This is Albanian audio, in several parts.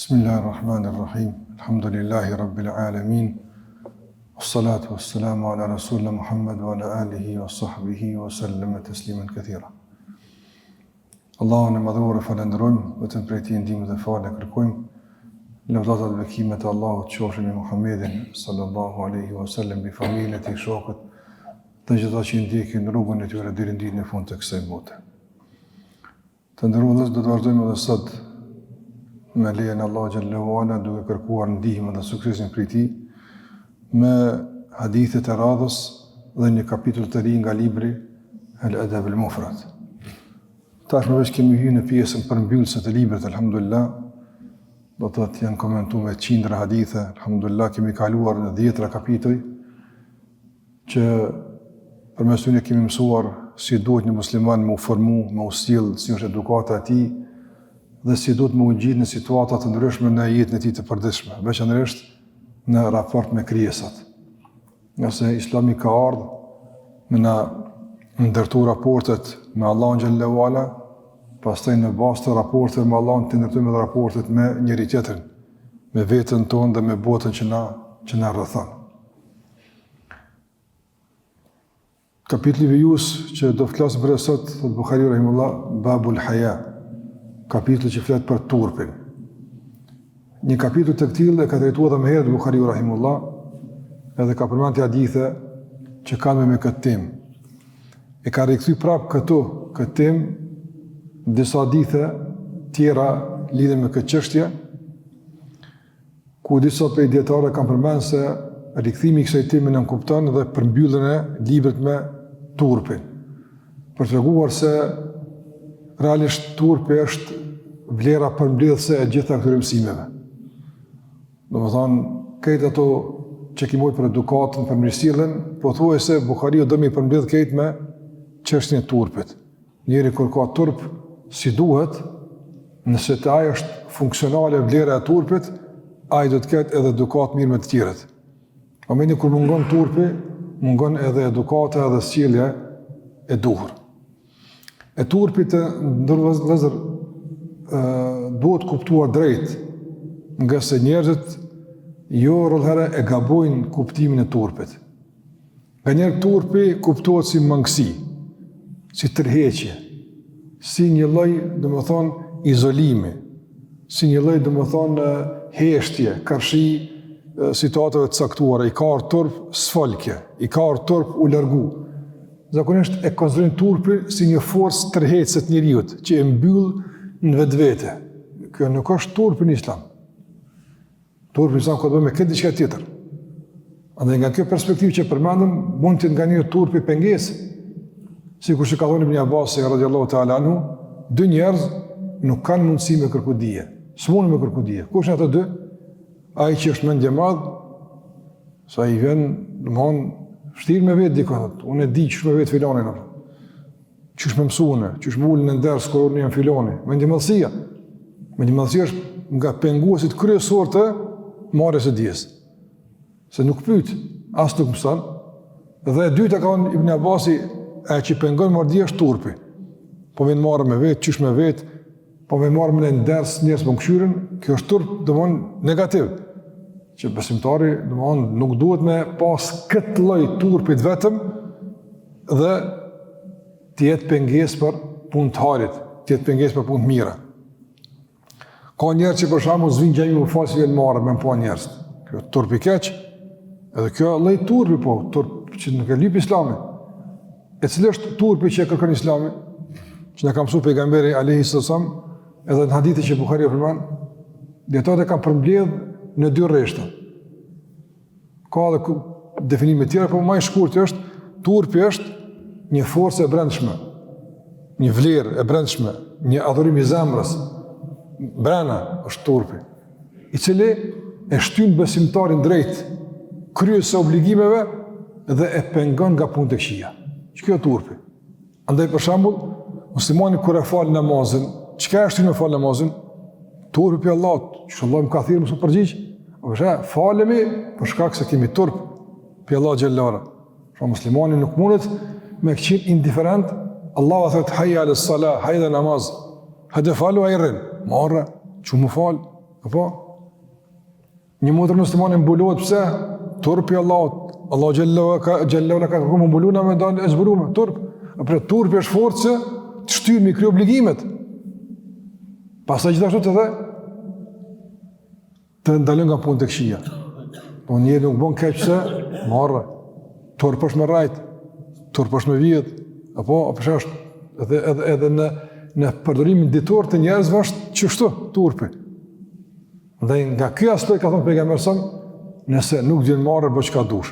Bismillahirrahmanirrahim. Alhamdulillahi rabbil alamin. Wassalatu wassalamu ala rasulina Muhammad wa ala alihi wa sahbihi wa sallama tasliman kathira. Allahun e madhur falenderojmë, vetëm prej tij ndihmë dhe falë kërkojmë. Lëvdata dhe bekimet e Allahut qofshin me Muhammedin sallallahu alaihi wasallam, me familjen e tij, shokët, të gjitha që ndjekin rrugën e tyre deri në ditën e fundit të kësaj bote. Të nderuar, do të vazhdojmë edhe sot me lejen e Allahu xhallahu ala, duke kërkuar ndihmën dhe suksesin prej tij me hadithet e radhës dhe një kapitull të ri nga libri Al-Adab al-Mufrad. Tashmë veç kemi hyrë në pjesën përmbyllëse të librit, alhamdulillah. Do të thotë janë komentuar me qindra hadithe, alhamdulillah, kemi kaluar në 10 kapituj që përmes tyre kemi mësuar si duhet një musliman me u formu, me u sjell, si është edukata e tij dhe si duhet me u gjitë në situata të ndryshme në jetën e tij të përditshme, veçanërisht në raport me krijesat. Nëse Islami ka ardhur me na ndërtu raportet me Allahun xhallahu ala, pastaj në bazë të raporteve me Allahun të ndërtojmë edhe raportet me njëri tjetrin, me veten tonë dhe me botën që na rrethon. Kapitli vijus që do të flasim për sot, thot Buhariu rahimullah, Babul Haya, kapitulli që flet për turpin. Një kapitull të këtillë e ka drejtuar edhe më herët Buhariu rahimullah, edhe ka përmendur hadithe që kanë me këtë temë. E ka rikthy prapë këtë temë disa hadithe tjera lidhen me këtë çështje, ku disa prej dietarëve kanë përmendur se rikthimi i kësaj teme nën kupton dhe përmbylljen e librit me turpin. Për treguar se realisht turpi është vlera përmbledhëse e gjitha këtyre mësimeve. Domethënë, këtë ato që kemi për edukatën, për mirësjelljen, pothuajse Buhariu do më përmbledh këtë me çështjen e turpit. Njëri kur ka turp si duhet, nëse të ai është funksionale vlera e turpit, ai do të ketë edhe edukat mirë me të tjerët. Momentin kur mungon turpi, mungon edhe edukata dhe sjellja e duhur. E turpi të ndërvëzër duhet kuptuar drejt, nga se njerëzit jo rrëllëherë e gabojnë kuptimin e turpit. Nga njerë turpi kuptohet si mangësi, si tërheqje, si një lloj, domethënë, izolimi, si një lloj, domethënë, heshtje, karshi situatave të caktuara, i ka ardhur turp sfolke, i ka ardhur turp u largu. Zakonisht e konsiderojnë turpi si një forcë tërheqëse të njeriut, që e mbyll në vetvete. Kjo nuk është turpi në Islam. Turpi në Islam ka të bëjë me këtë diçka tjetër. Andaj nga kjo perspektivë që përmendëm, mund të nga një turpi pengesë. Sikur që ka thënë Ibn Abbas radhiyallahu ta'ala anhu, dy njerëz nuk kanë mundësi me kërku dije. S'mundën me kërku dije. Kush janë ato dy? Ai që është mendje madh, sa i vjen, domthon, vështirë me vetë dikon, unë e di ç'është me vetë filanin apo. Ç'është më mësuane, ç'është më ulën në ders kur unë jam filoni. Mendjemallësia. Mendjemallësia është nga penguesit kryesorë të marrjes së dijes. Se nuk pyet, as nuk mëson. Dhe e dyta ka thënë Ibn Abbasi, ai që pengon marrje është turpi. Po vjen marrë me vetë, ç'është me vetë, po vjen marrë me në ders njerëz me këshyrën, kjo është turp, domthon negativ. Që besimtari, domthon, nuk duhet me pas këtë lloj turpit vetëm dhe të jetë pengesë për punë të harit, të jetë pengesë për punë të mira. Ka njerëz që për shembull zvin gjami më fal si vjen marrë me pa njerëz. Kjo turp i keq. Edhe kjo lloj turpi po, turp që nuk e lip Islami. E cili është turpi që e kërkon Islami? Që na ka mësuar pejgamberi alayhi sallam, edhe në hadithe që Buhariu përmend, dietarët e kanë përmbledh në 2 rreshta. Ka edhe definime të tjera, por më i shkurtër është turpi është një forcë e brendshme, një vlerë e brendshme, një adhurim i zemrës. Brenda është turpi, i cili e shtyn besimtarin drejt kryes së obligimeve dhe e pengon nga punët e këqija. Kjo është turpi. Andaj për shembull, muslimani kur e fal namazin, çka është në fal namazin? Turpi i Allahut, që Allah më ka thirrur mësu përgjigj. Falemi për shkak se kemi turp për Allah xhallahu ala. Pra muslimani nuk mundet me qenë indiferent. Allahu thotë hayya ala salah, hayya namaz. Hajde falu ajrin. Marra, që më falë, Apo? Një motër muslimane mbulohet pse? Turpi Allahut. Allah xhallahu ka kërkuar më mbuluna me dalë e zbuluar turp. Apo turpi është forcë të shtyr me kry obligimet. Pastaj gjithashtu të ndalën nga punë të këqija. Po njëri nuk bën keq pse marrë. Turp është me rajt, turp është me vjet, apo është edhe në përdorimin ditor të njerëzve është çështu turpi. Ndaj nga ky aspekt ka thënë pejgamberi sa nëse nuk vjen marrë bëj çka dush.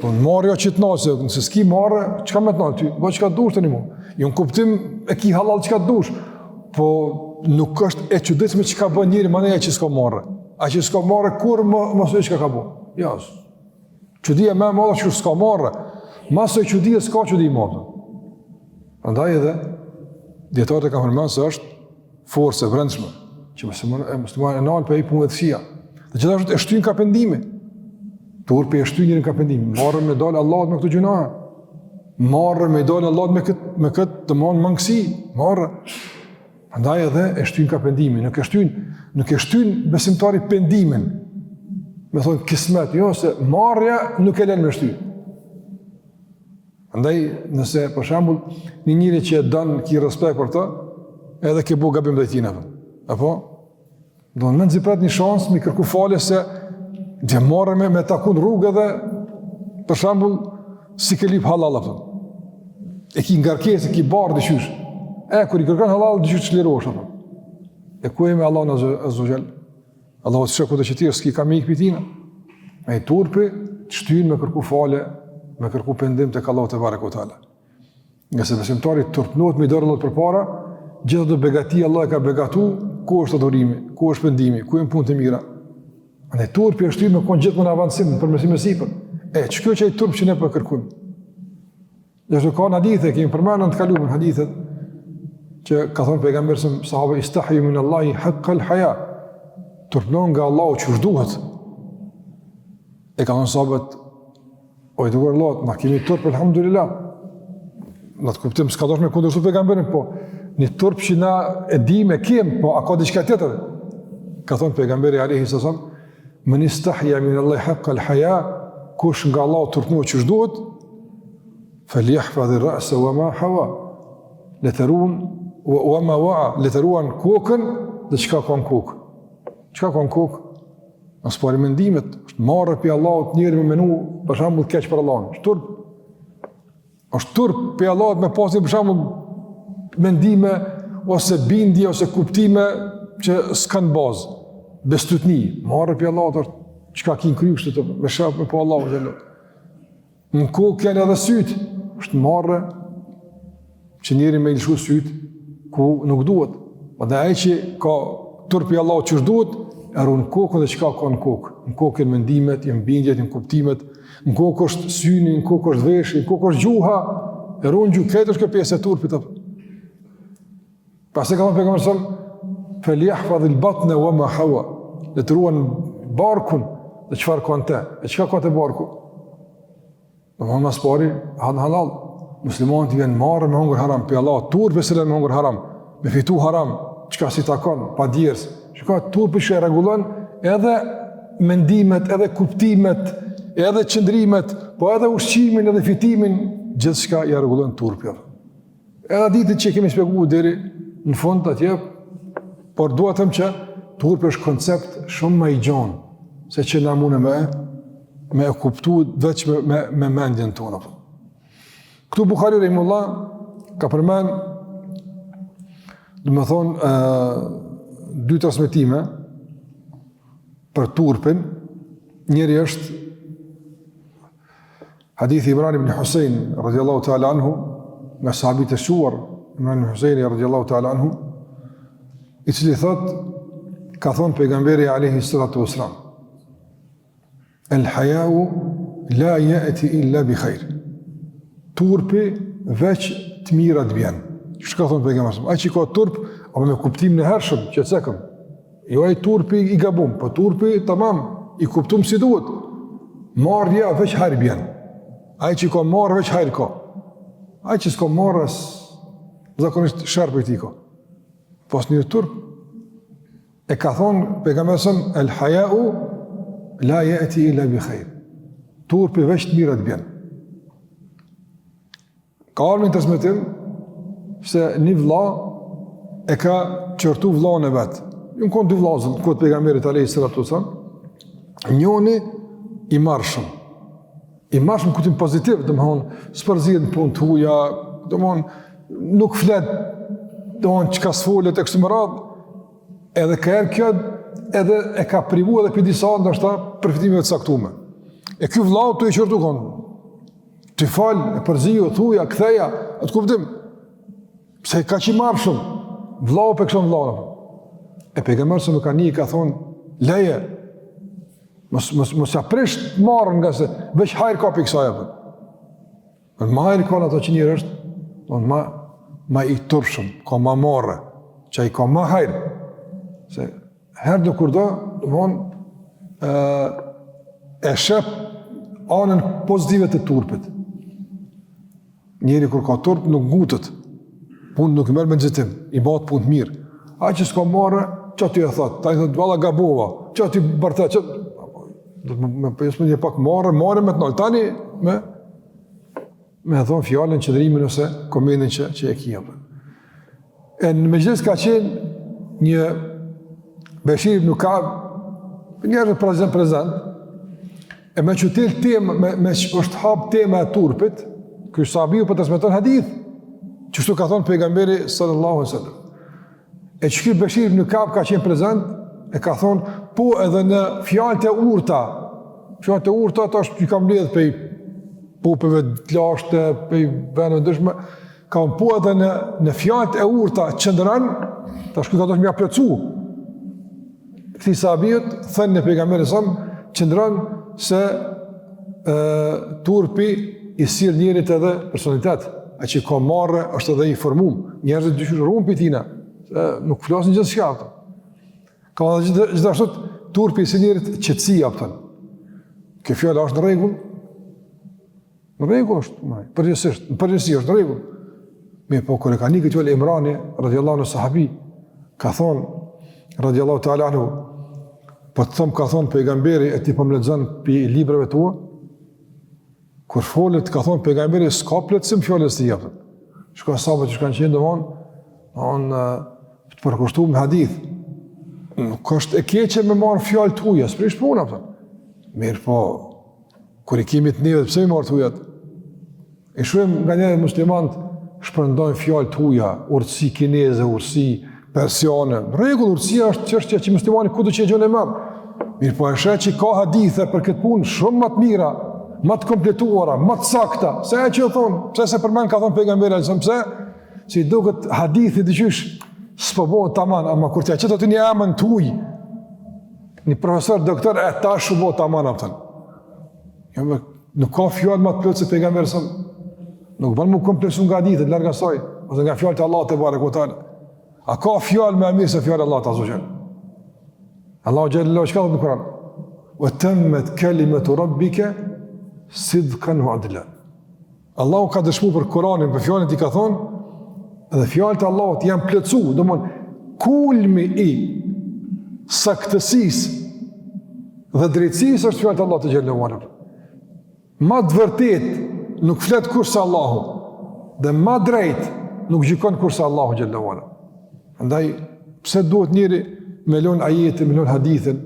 Po marrja që të nase, nëse s'ki marrë, çka më të nase ty? Bëj çka dush tani mua. Jo në kuptim e ki halal çka dush. Po nuk është e çuditshme çka bën njëri më që s'ka marrë. A që s'ka marrë kur mos e çka ka bën. Jo. Çudia më e madhe që s'ka marrë. Masë e çudia s'ka çudi më madhe. Prandaj edhe dietarët e kanë përmendur se është forcë e brendshme që muslimani e nal për i punë të këqija. Dhe gjithashtu e shtyn ka pendimi. Turpi e shtyn njërin ka pendimi. Marrë me dalë Allahut me këto gjunahe. Marrë me dalë Allahut me këtë të mangësi. Marrë. Prandaj edhe e shtyn ka pendimi. Nuk e shtyn besimtari pendimin. Me thonë kismet, jo se marrja nuk e lën me shtyn. Andaj, nëse, për shembull, një njëri që e dënë ki respekt për të, edhe ke bu gabim dhe i tina. Apo? Do në nëzipret një shansë, mi kërku falje se dhe marrë me takun rrugë edhe, për shembull, si ke lip halal, apë. E ki ngarkes, e ki barë dhe qysh. Kur i kërkan halal, dhe qysh të shlirosh, apë. E ku e me Allah në azogjel? Allah të shëku dhe që tjerë, s'ki ka me i këpitina. Me i turpi, të shtynë me kërku falje, me kërku pendim të Allahu te barekutaala. Nga se besimtari turpnohet me dorë Allahut përpara, gjithë ato begati Allah e ka begatu, ku është adhurimi, ku është pendimi, ku janë punë të mira. Andaj turpi është hyrë me kon gjithmonë në avancim, përmirësim e sipër. Ç'kjo që ai turp që ne po kërkojmë. Dhe ka hadithe, kemi përmendur në të kaluar hadithet që ka thënë pejgamberi se sahabë istahyu min Allahi haqqal haya. Turpnon nga Allahu që duhet. E ka thënë sahabët o i duar Allah, na kemi turp, alhamdulillah. Në të kuptim, s'ka dosh me kundërshtu pejgamberin, po një turp që na e di me kem, po a ka diçka tjetër? Ka thonë pejgamberi alayhi sallam, "Men istahya min Allah haqqa al-haya", kush nga Allah turpnohet që duhet, "falyahfaz ar-ra's wa ma hawa", letërun wa ma wa'a, letëruan kokën dhe çka ka në kokë. Çka ka në kokë? Në spari mendimet, është marrë për Allahut njëri me menu, për shembull keq për Allahun. Është turp për Allahut me pasi për shembull mendime ose bindje ose kuptime që s'kan bazë. Bestutni, marrë për Allahut është çka kin krye kështu të me shaf me po Allahu xhallahu. Në kokë janë edhe syt, është marrë që njëri me lëshu syt ku nuk duhet. Prandaj ai që ka turp për Allahut që duhet, e runë kokën dhe qka ka në kokë. Në kokë në mendimet, në bindjet, në kuptimet, në kokë është syni, në kokë është veshi, në kokë është gjuha, e runë gjuha, këtë është kjo pjesë e turpit. Pas e ka thënë pejgamberi sallallahu alajhi wasallam, "Falyahfaz al-batna wa ma hawa", dhe të ruan barkun dhe çfarë ka në te. E çka ka te barku? Domthonë mas pari halal. Muslimanët vjen marrë me hungur haram, pe Allah turpi se me hungur haram, me fitu haram, çka si takon, pa djers. Shka turpi që e regulon edhe mendimet, edhe kuptimet, edhe qëndrimet, po edhe ushqimin, edhe fitimin, gjithë shka i regulon turpi. Edhe ditit që kemi spjegu deri në fund atje, por duhet thëmë që turpi është koncept shumë më i gjonë, se që na mune me e kuptu veç me mendjen tonë. Këtu Bukhari rahimullah ka përmen, dhe me thonë, dy transmetime për turpin. Njëri është hadithi Imran ibn Husayn radhiyallahu ta'ala anhu, nga sahabit e shuar Imran ibn Husayn radhiyallahu ta'ala anhu, i cili thot, ka thonë pejgamberi alayhi salatu wassalam, "El-haya'u la ya'ti illa bi khair." Turpi veç të mira të vjen. Çka thonë pejgamberi? Ai që ka turp, apo me kuptim në hershëm, që cekëm. Jo ai turpi i gabum, po turpi tamam, i kuptum si duhet. Marrja veç hajr bjen. Ai që ka marrë veç hajr ka. Ai që s'ka marrë, zakonisht sharp i tij ka. Pas një turp, e ka thonë pejgamberi sëm, el haya'u la ya'ti illa bi khair. Turpi veç të mirët bjen. Ka armin të smetim se një vlla e ka qërtu vllahun e vetë. Në konë dy vllazën, në kodë pejgamberit alayhi salatu wasalam, njoni i marshëm. I marshëm kutim pozitiv, dhe më thonë, s'përzihet në punë të huja, dhe më thonë, nuk flet, dhe më thonë, që ka s'folet e kështu më radhë, edhe ka erë kjo, edhe e ka privu edhe për disa, ndërshëta përfitime të saktume. E kjo vllau të i qërtu konë, të falë, e përziju, të huja, këtheja, atë kuptim, se ka që i marshëm, vllau për kështu vllau. E pejgamberi së më ka një, ka thonë, leje, mos ja prisht marrën nga se veç hajrë ka për i kësaj apë. Ma hajrë ka në ato që njërë është, ma i tërshëm, ka ma marrë, që i ka ma hajrë. Se herë dhe kur do, e shep anën pozitive të turpit. Njeri kur ka turp nuk ngutët, punë nuk merë me nëzitim, i batë punë të mirë. A që s'ka marrë, që ty e thotë, ta i thotë, valla gabova, që ty bërta, që... Për një pak marrë me të nëllë, tani me thonë fjallën qëndrimin ose komendin që e kia. E në mëgjlis ka qenë një Beshir ibn Ka'b, njerë prezent, e me qëtil temë, me është hapë tema e turpit, kështë sahabiju për të smeton hadith, që shtu ka thonë pejgamberi sallallahu alaihi wasallam. E që kjo Beshir ibn Ka'b ka qenë prezent, e ka thonë, po edhe në fjallët e urta ta është që kam ledhë pej popeve të lashtë, pej venëve dëshme, ka po edhe në fjallët e urta qëndëran, ta është kjo ka të është mja plëcu. Këti sahabijët, thënë në pejgamberi sëmë, qëndëran se turpi i sirë njerit edhe personitet, a që ka marrë është edhe i formum, njerëzit dyshurë rumë për tina, nuk flasin gjithë shkaftë. Ka dhe gjithashtot turpi i sirë njerit qëtësia pëtën. Kjo fjallë është në regull? Në regull është, përgjësisht, në përgjësi është në regull. Me po kërë ka një këtë fjallë Imrani, radiallahu në sahabi, ka thonë, radiallahu ta'ala anhu, po të thëmë ka thonë pejgamberi e ti pëmledzën për libreve tua, kur folet ka thonë pejgamberi s'ka pletësim fjallës të jepën. Shka sabët që shkanë qenë dëmonë, të përkushtu me hadith. Nuk është e keqe me marë fjallë të huja, s'prish puna, pëtën. Mirë po, kër i kemi të neve, pëse i marë të hujat? E shumë nga njerë muslimant shpërndojnë fjallë të huja, urtësi kineze, urtësi persiane. Regull, urtësia është çështja që muslimani kudo që e gjën e marë. Mirë po, e shë që ka hadithe për këtë punë shumë më të mira, më të kompletuara, më të sakta. Se e që e thonë, pse se për men ka thonë pejgamberi, pse? Si duket hadithi dëgjysh, s'po bëhet taman, ama kur t'ja qëtë aty një emën të huj, një profesor, doktor, ta shumë taman apëtën. Nuk ka fjallë më të plëtë se pejgamberi sëmë. Nuk banë mu kompleksu nga hadithet, larga saj, ose nga fjallë të Allah të bare këtale. A ka fjallë me mirë se fjallë Allah të azogjel? Allah gjellë, që ka dhëtë në Kuran? O temmet kelimetu rabbike, sidhkan hu adila. Allah ka dëshmu për Kuranin, për fjallën ti ka thonë, edhe fjallët e Allahut janë plëcu, do mënë, kulmi i saktësis dhe drejtësis është fjallët e Allah të gjellë uanër. Ma të vërtet nuk flet kurse Allahu, dhe ma drejt nuk gjikon kurse Allahu gjellë uanër. Andaj, pse duhet njëri me lon ajetin, me lon hadithin,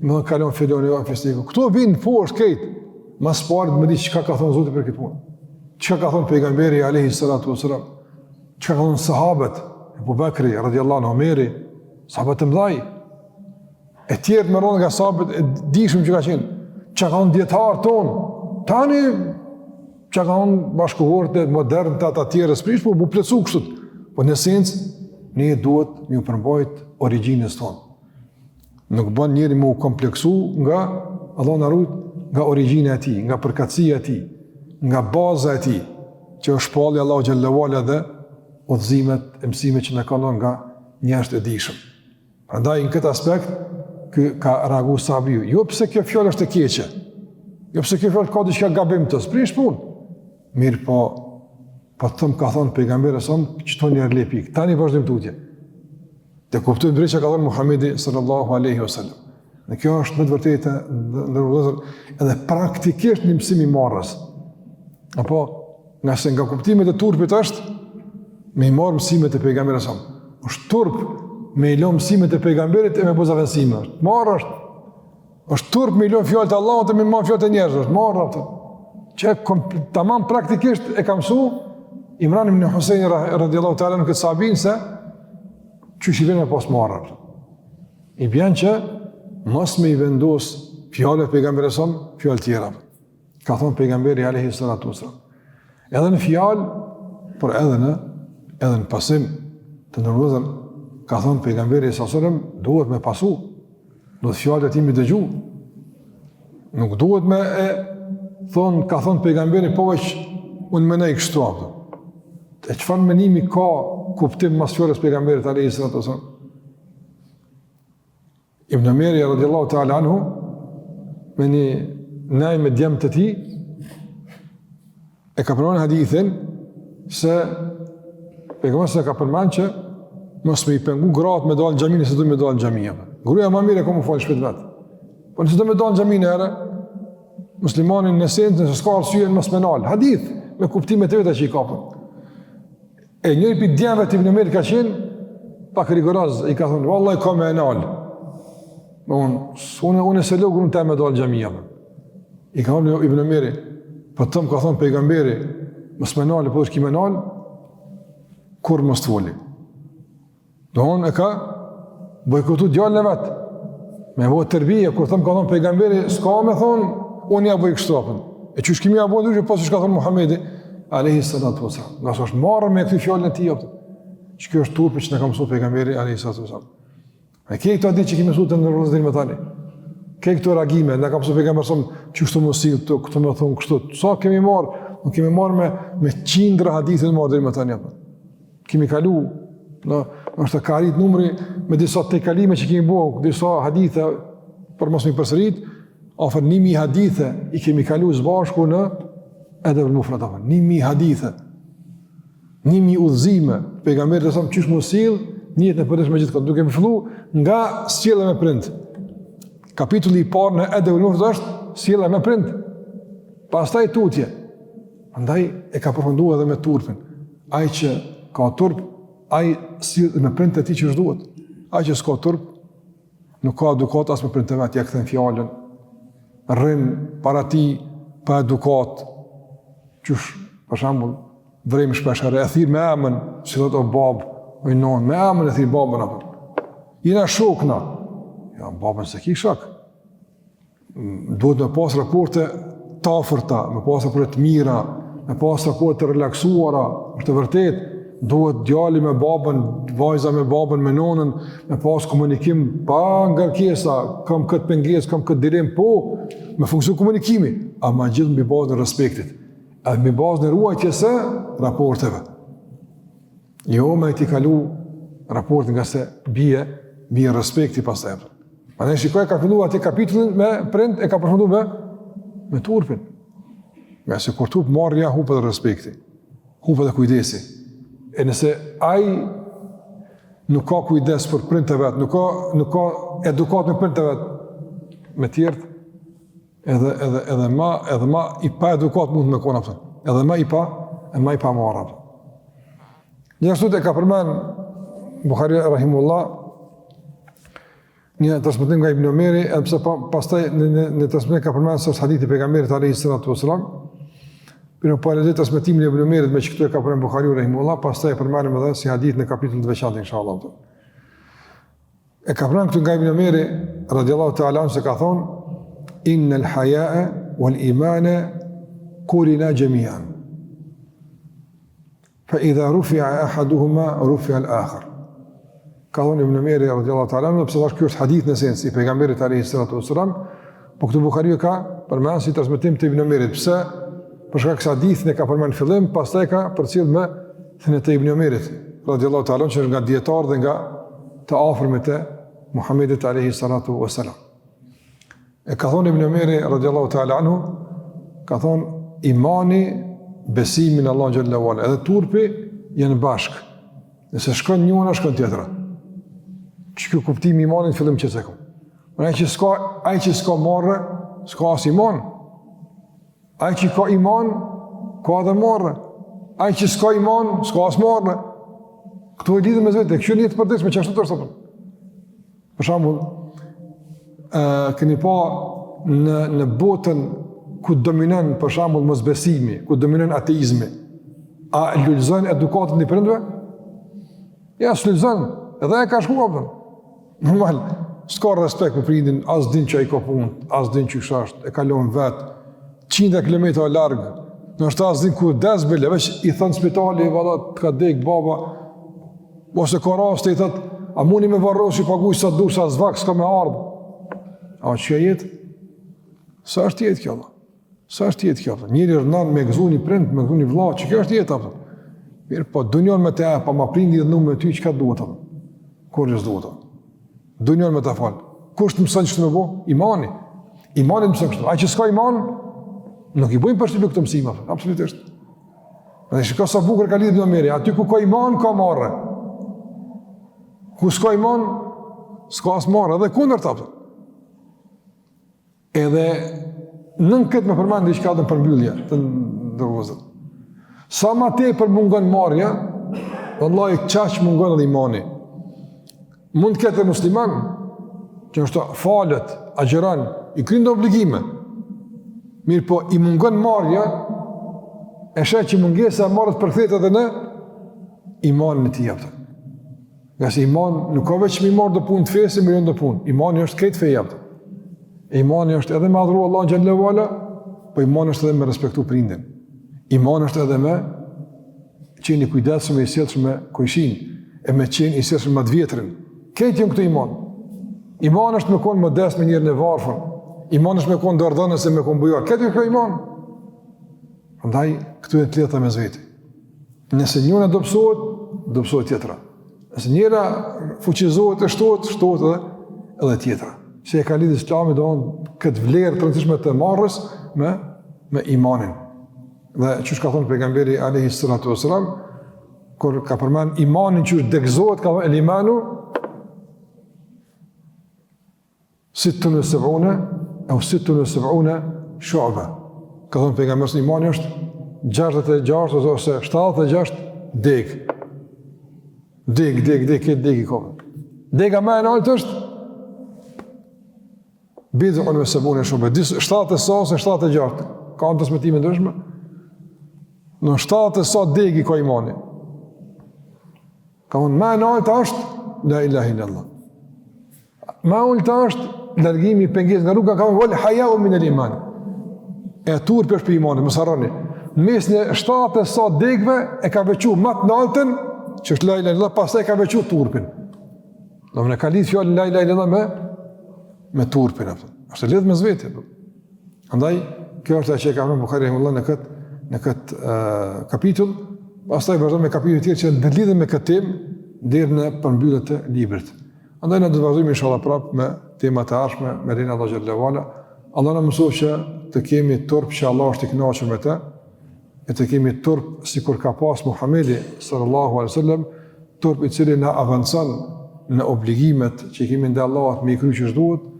me lon kalon filoni o festiku. Këto vinë poshtë kejtë, mas parë me di qëka ka thonë Zotë për këtë punë. Qëka ka thonë pejgamberi alayhi salatu wasalam, qëka ka thonë sahabët, Abu Bakri, radiallahu anhu, Omeri, sahabët të mdhaj, e tjertë me ronë nga sahabët e dishëm që ka qenë, qëka ka thonë djetarë tonë, tani qëka ka thonë bashkuhorët e modern të ata tjerës, prish, po bu plecu kështët, po në esencë, ne duhet një përmbajt origjinës tonë. Nuk bën njeri mu kompleksu nga, Allah në rujt, nga origjina e ti, nga përkatësia e ti, nga baza e ti, që është shpalli Allahu Gjellewala dhe udhëzimet e mësimet që në kanon nga njerëzit e dijshëm. Prandaj në këtë aspekt, ka reagu sahabiju. Jo pse kjo fjallë është e keqe, jo pse kjo fjallë ka diçka gabim të s'prish punë. Mirë po të thëmë ka thonë pejgamberi sëmë, që to njerë lepik, tani vazhdim të utje. Të kuptojmë drejt që ka thënë Muhamedi sallallahu alaihi wasallam. Dhe kjo është me të vërtetë edhe praktikisht një mësim i marrës. Apo nga se nga kuptimet e turpit është me i marrë mësimet e pejgamberit sa. Është turp me i lënë mësimet e pejgamberit e me buzavësime. Marrë është turp me i lënë fjalët e Allahut e me marrë fjalët e njerëzve. Marrë atë. Që tamam praktikisht e ka mësuar Imran ibn Husayn radhiyallahu ta'ala në këtë sahabin se çuçi vjen me pas marrë. I bën që mos me i vendos fjalët e pejgamberit sa fjalë tjera. Ka thonë pejgamberi alayhi salatu wasallam. Edhe në fjalë, por edhe në pasim të ndërruazën, ka thonë pejgamberi sallallahu alaihi wasallam, duhet me pasu. Duhet fjalët e tij me dëgju. Nuk duhet me thonë, ka thonë pejgamberi po veç unë mendoj kështu apo. E çfarë menimi ka kuptim mas fjalës pejgamberit alayhi salatu wasallam? Ibn Umeri radhiyallahu ta'ala anhu me një naj me djemë të ti e ka përmanë hadithin se pejgamberi se ka përmanë që mos me i pengu gratë me dalë në gjami nëse do me dalë në gjami. Gruaja ma mire ka mu falë shpet vetë. Po nëse do me dalë në gjami në herë, muslimanin në sens nëse s'ka arsye mos me nalë. Hadith me kuptimet e veta që i kapën. E njëri për djemëve të Ibn Umeri ka qenë pak rigoraz, i ka thonë, vallaj ka me e nalë. Unë e se logë unë të me dalë në gjami. I ka thonë Ibn Umeri, për tëmë ka thonë pejgamberi, mos me nalë, po është ki me nalë, kur mos të foli. Do unë e ka bojkotu djallën e vetë, me vojtë tërbije, kur tëmë ka thonë pejgamberi, s'ka me thonë, unë ja bojë kështu apën. E që shkimi ja bojë ndryshë, pas që ka thonë Muhamedi, alayhi salatu wasalam. Nga është marrë me këtë fjallën e ti, që kjo është turpi që në ka mësu pejgamberi, alayhi salatu wasalam. E kej këto adi që kemi mësu të në rëzdir me tani. Kej këto reagime, në ka mësu pejgamberi sëmë, që kështu mësil, këtu me thonë kështu. Sa kemi marrë? Nuk kemi marrë me qindra hadithin marrë dhe me tani. Kemi kalu, është ka arrit numri me disa te kalime që kemi bo, disa hadithe, për mos mi përsërit, afer 1000 hadithe i kemi kalu zbashku në Edeb al-Mufrad, 1000 hadithe, 1000 udhëzime, pejgamberit e samë qysh mu sill, njët në përdesh me gjithë këtë, duke më fillu nga sjellja me prind. Kapitulli i parë në Edeb al-Mufrad është sjellja me prind, pastaj tutje. Andaj e ka përfunduar edhe me turpin. Ai që ka turp, ai sill me prind të tij që duhet. Ai që s'ka turp, nuk ka edukat as me prind të vet, ja kthen fjalën, rrin para ti pa edukat. Qysh, për shembull, vrejmë shpeshere, e thirë me emën, si thot o babë, o i nonë, me emën e thirë babën apë. Jena shokna. Ja, babën se ki shok. Duhet me pas raporte të afërta, me pas raporte të mira, me pas raporte të relaksuara, është të vërtet, duhet djali me babën, vajza me babën, me nonën, me pas komunikim pa ngarkesa, kam këtë pengesë, kam këtë dirim, po, me funksion komunikimi, a ma gjithë mbi bazën e respektit. Edhe me bazën e ruajtjes së raporteve. Jo me t'i kalu raport nga se bie respekti pastaj. Ma ne shikoj ka fillu ati kapitullin me prind e ka përfundu me turpin. Nga se kur turp marrja hupe dhe respekti, hupe dhe kujdesi. E nëse ai nuk ka kujdes për prind të vetë, nuk ka edukat me prind të vetë, me tjertë, edhe ma i pa edukat mund me kona pëtën. Edhe ma i pa marra pëtën. Njështu e ka përmen Bukhari Rahimullah një transmetim nga Ibn Umeri, edhe pëse pastaj në transmetim ka përmen së është hadithi pejgamberit alayhi salatu wasalam. Për në pare dhe transmetimin e Ibn Umerit me që këtu e ka përmen Bukhari Rahimullah, pastaj e përmenim edhe si hadith në kapitull të veçantë, inshallah. E ka përmen këtu nga Ibn Umeri, radiallahu ta'ala, se ka thonë, Inna al-haya'a wal-imana kurina jami'an. Fa idha rufi'a ahaduhuma rufi'a al-akhar. Ka thonë Ibn Umeri radhiyallahu ta'ala, pse thash ky është hadith në sens i pejgamberit alayhi salatu wasalam, po këtu Buhariu ka përmend si transmetim të Ibn Umerit. Pse? Për shkak se hadithin e ka përmend në fillim, pastaj ka përcjell me thënien e Ibn Umerit radhiyallahu ta'ala, që është nga dietar dhe nga të afërmit të Muhamedit alayhi salatu wasalam. E ka thonë Ibn Umeri radhiyallahu ta'ala anhu, ka thonë imani, besimi në Allah xhallahu ala, edhe turpi janë bashkë. Nëse shkon njëra, shkon tjetra. që kjo kuptimi imanit fillim që cekom. Ai që s'ka marrë, s'ka as iman. Ai që ka iman, ka edhe marrë. Ai që s'ka iman, s'ka as marrë. Këto e lidhën me vetë, kjo lidhet përditshme që ashtu të është. Për shembull, keni pa në botën ku dominon për shembull mosbesimi, ku dominon ateizmi, a lulëzon edukatën e prindve? Ja, s'lulëzon, edhe e ka shkuar. Normal, s'ka respekt për prindin, as din që ai ka punë, as din që është, e kalon vetë, 100 kilometra larg, nështë as din ku desbele, veç i thënë spitali, valla, të ka dek baba, ose ka raste i thëtë, a muni me varrosi paguj sa dur, sa zvak, s'ka me ardhë. A që jetë? Sa është jetë kjo? Sa është jetë kjo? Njëri rënan me gëzu një prind, me gëzu një vlla, që kjo është jetë? Mirë, po dunjon me te, pa ma prindi dhe nume ty, që ka duhet? Kur jës duhet? Dunjon me te falë. Kur është mësën që të me bo? Imani. Imani mësën kështë. A që s'ka iman, nuk i bujmë përshqipju këtë mësima. Absolutisht. Dhe shka sa bukur ka lidhë në meri. Aty ku ka iman, ka marrë. Ku s'ka iman, s'ka as marrë. Edhe kundër të apëtë. Edhe nën këtë me përmandi që ka dhe në përmbyllje të ndërvozët. Sa ma te për mungon marrja, vëllai qaq mungon edhe imani. Mund të ketë musliman, që është falet, agjeran, i kryen obligime. Mirë po, i mungon marrja, e sheh që mungesa e marrës përkthehet edhe në imanin e tij atë. Nga se iman nuk ka veç me marrë do punë të fesë, me do punë. Imani është këtë feja atë. Imani është edhe me adhuru Allah xhallahu ala, po imani është edhe me respektu prindin. Imani është edhe me qenë i kujdesshëm e i sjellshëm me kujshin, e me qenë i sjellshëm me të vjetrin. Këtë janë këto iman. Iman është me konë modest me njërin e varfër. Iman është me konë dërdhënës e me konë bujar. Këtë janë këto iman. Andaj, këtu e të leta me zveti. Nëse njëra dopsohet tjetra. Nëse njëra fuqizohet e shtohet edhe tjetra. Se e ka lidhë Islami do këtë vlerë të rëndësishme të marrës me imanin. Dhe që shka thonë pejgamberi alayhi salatu wassalam, kur ka përmen imanin që është degzohet, ka thonë el imanu, 76 au 76 shu'ba. Ka thonë pejgamberi imani është 66 ose 76 deg. Deg, këtë deg i kohë. Dega me e naltë është bidhën me sebune shumë, 7 sa ose 76, ka në të smetime ndryshme, në 7 sa degi ka imani. Ka unë, me në alta është, la ilaha illallah. Me alta është, largimi i penges nga rruga, ka unë, vëllë, haja u minë iman. E tur për imani, më sarani. Në mes një 7 sa degve, e ka vequ matë në altën, që është la ilaha illallah, pasaj ka vequ turpin. Në më në ka lidhë fjallë la ilaha illallah me turpin, është lidhë me zveti. Andaj, kjo është e që e ka me Bukhari rahimahullah në këtë kapitull, pastaj vazhdojmë me kapitull tjerë që në lidhë me këtë temë, dherë në përmbyllet të librit. Andaj në të vazhdojmë inshallah prapë me temat e ardhshme, me rinë Allah xhallahu ala. Allah në mësoj që të kemi turp që Allah është i kënaqur me të, e të kemi turp si kur ka pas Muhamedi sallallahu alaihi wasallam, turp i cili na avancon në obligimet që kemi ndaj Allahut me i kry që duhet,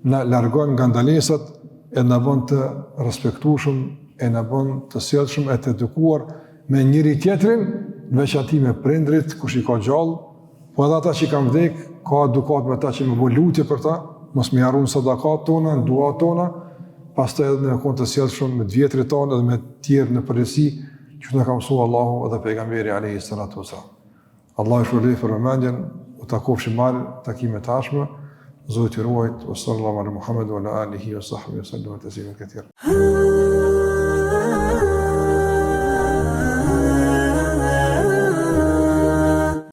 na largon nga ndalesat, e na bën të respektueshëm, e na bën të sjellshëm e të edukuar me njëri tjetrin, në veçanti me prindrit, kush i ka gjallë, po edhe ata që kanë vdek, ka edukat me ta që më bëj lutje për ta, mos më harrojnë sadakat tona, duat tona, pastaj edhe në kohë të sjellshëm me të vjetrit tonë edhe me të tjerë në përgjithësi, që na ka mësuar Allahu dhe pejgamberi alayhi salatu wasallam. Allahu shpëlbej për vëmendjen, u takofshim marr takime të ardhshme. Zoti ruajt, wa sallallahu ala Muhammed wa ala alihi wa sahbihi wa sallam taslima katira.